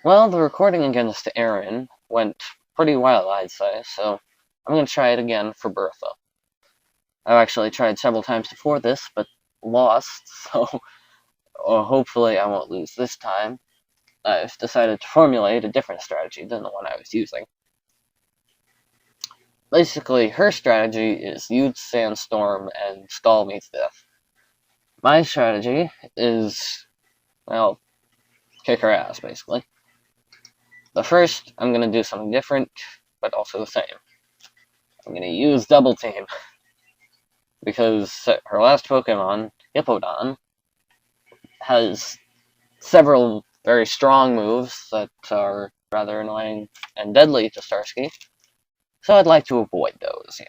Well, the recording against Aaron went pretty well, I'd say, so I'm gonna try it again for Bertha. I've actually tried several times before this, but lost, so hopefully I won't lose this time. I've decided to formulate a different strategy than the one I was using. Basically, her strategy is use Sandstorm and stall me to death. My strategy is, well, kick her ass, basically. But first, I'm gonna do something different, but also the same. I'm gonna use Double Team, because her last Pokemon, Hippowdon, has several very strong moves that are rather annoying and deadly to Starsky, so I'd like to avoid those,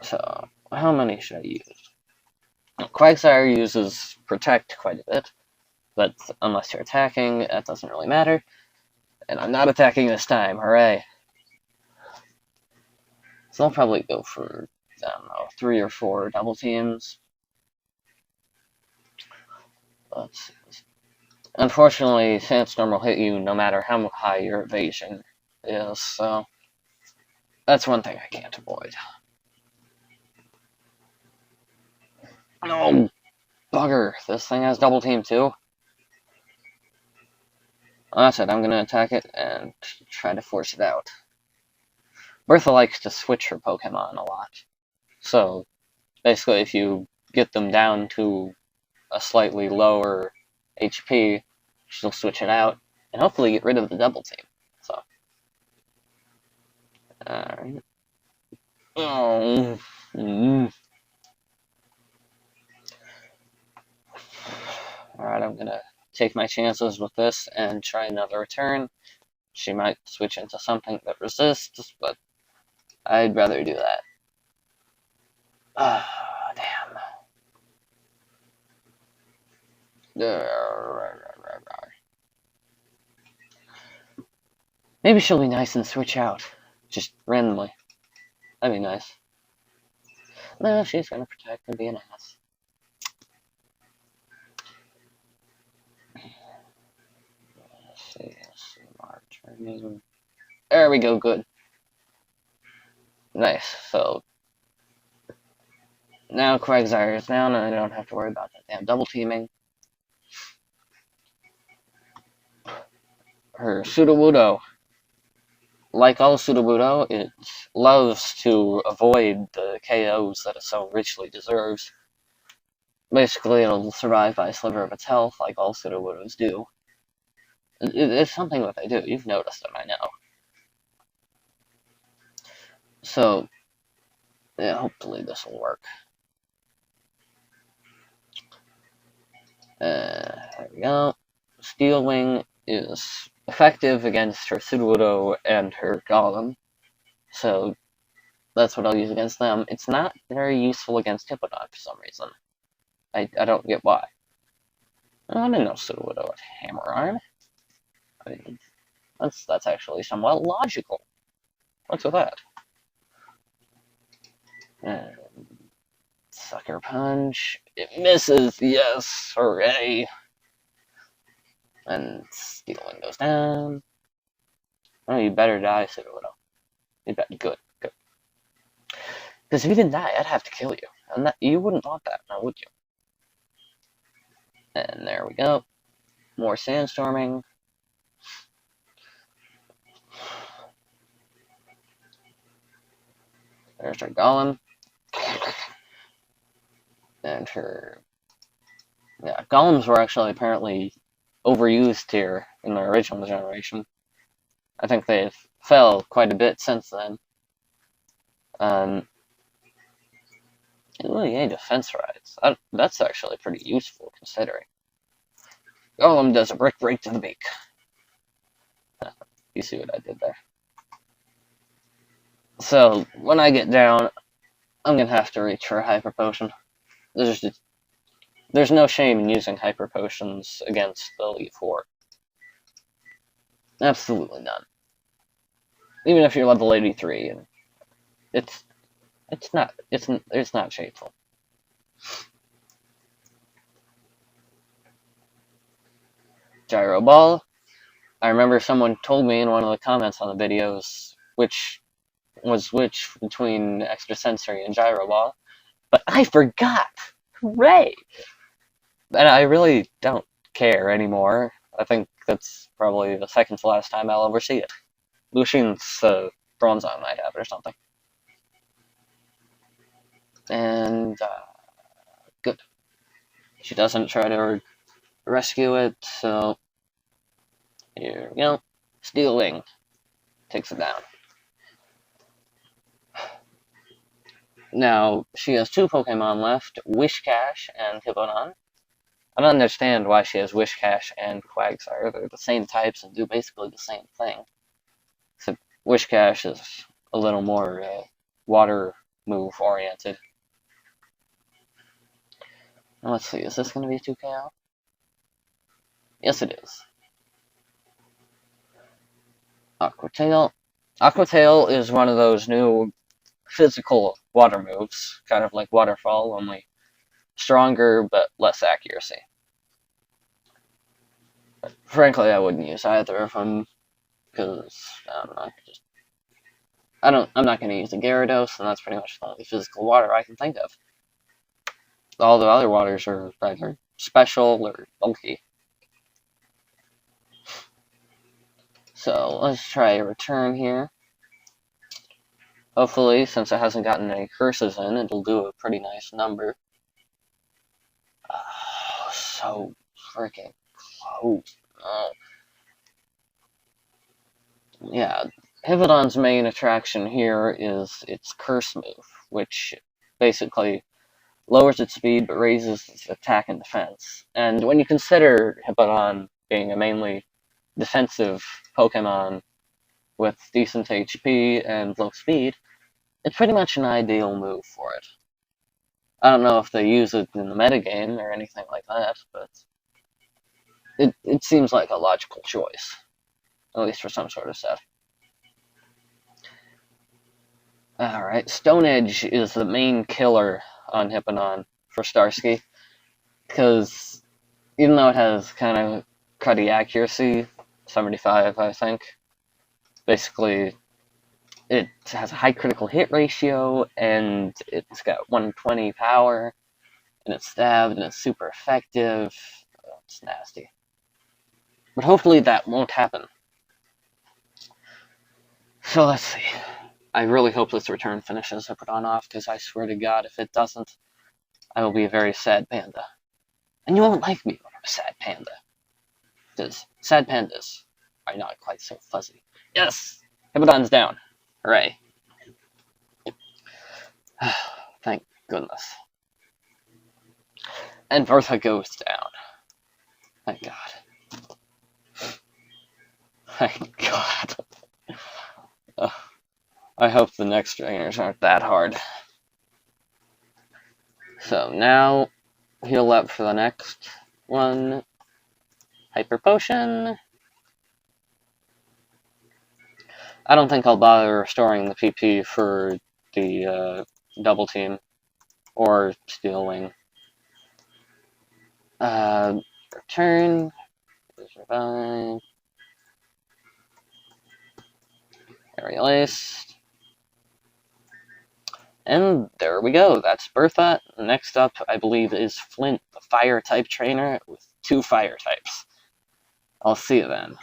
So, how many should I use? Quagsire uses Protect quite a bit, but unless you're attacking, that doesn't really matter. And I'm not attacking this time, hooray! So I'll probably go for, I don't know, 3 or 4 double teams. But unfortunately, Sandstorm will hit you no matter how high your evasion is, so that's one thing I can't avoid. No, bugger! This thing has double team too. Well, that's it. I'm gonna attack it and try to force it out. Bertha likes to switch her Pokemon a lot, so basically, if you get them down to a slightly lower HP, she'll switch it out and hopefully get rid of the double team. So, alright. Oh. Alright, I'm gonna take my chances with this and try another return. She might switch into something that resists, but I'd rather do that. Ah, damn. Maybe she'll be nice and switch out. Just randomly. That'd be nice. No, she's gonna protect and be an ass. Let's see, March. There we go, good. Nice. So now Quagsire is down and I don't have to worry about that damn double teaming. Her Sudowoodo. Like all Sudowoodo, it loves to avoid the KOs that it so richly deserves. Basically, it'll survive by a sliver of its health, like all Sudowoodos do. It's something that they do. You've noticed them, I know. So, yeah, hopefully this will work. There we go. Steel Wing is effective against her Sudowoodo and her Golem, so that's what I'll use against them. It's not very useful against Hippowdon for some reason. I don't get why. Oh, I didn't know Sudowoodo had Hammer Arm. I mean, that's actually somewhat logical. What's with that? And Sucker Punch. It misses. Yes, hooray. And Steel Wing goes down. Oh, you better die, Sudowoodo. You bet. Good. Because if you didn't die, I'd have to kill you. And that, you wouldn't want that, now would you? And there we go. More sandstorming. There's our Golem. And her... Yeah, Golems were actually apparently overused here in the original generation. I think they've fell quite a bit since then. Ooh, yeah, defense rides. That's actually pretty useful, considering. Golem does a brick break to the beak. You see what I did there. So, when I get down, I'm gonna have to reach for a Hyper Potion. There's no shame in using Hyper Potions against the Elite Four. Absolutely none. Even if you're level 83, and it's not shameful. Gyro Ball. I remember someone told me in one of the comments on the videos which was which between Extrasensory and Gyro Ball, but I forgot! Hooray! And I really don't care anymore. I think that's probably the second to last time I'll ever see it. Lucian's Bronzong might have it or something. And, good. She doesn't try to rescue it, so here we go. Steel Wing takes it down. Now, she has two Pokemon left, Whiscash and Hippowdon. I don't understand why she has Whiscash and Quagsire. They're the same types and do basically the same thing. Except Whiscash is a little more water move oriented. Now let's see, is this going to be a 2KO? Yes, it is. Aquatail. Aquatail is one of those new physical water moves, kind of like Waterfall, only stronger but less accuracy. But frankly, I wouldn't use either of them because I don't know. I'm not going to use the Gyarados, and that's pretty much the only physical water I can think of. All the other waters are either special or bulky. So let's try a return here. Hopefully, since it hasn't gotten any curses in, it'll do a pretty nice number. Oh, so freaking close. Oh. Yeah, Hippowdon's main attraction here is its curse move, which basically lowers its speed but raises its attack and defense. And when you consider Hippowdon being a mainly defensive Pokemon with decent HP and low speed, it's pretty much an ideal move for it. I don't know if they use it in the metagame or anything like that, but it seems like a logical choice, at least for some sort of set. Alright, Stone Edge is the main killer on Hippowdon for Starsky, because even though it has kind of cruddy accuracy, 75 I think, basically it has a high critical hit ratio, and it's got 120 power, and it's stabbed, and it's super effective. Oh, it's nasty. But hopefully that won't happen. So let's see. I really hope this return finishes Hippowdon off, because I swear to God, if it doesn't, I will be a very sad panda. And you won't like me when I'm a sad panda. Because sad pandas are not quite so fuzzy. Yes! Hippowdon's down. Hooray. Thank goodness. And Bertha goes down. Thank God. Thank God. I hope the next trainers aren't that hard. So now, heal up for the next one. Hyper Potion. I don't think I'll bother restoring the PP for the Double Team or Steel Wing. Return. Revive. Aerial Ace. And there we go. That's Bertha. Next up, I believe, is Flint, the Fire-type trainer with 2 Fire types. I'll see you then.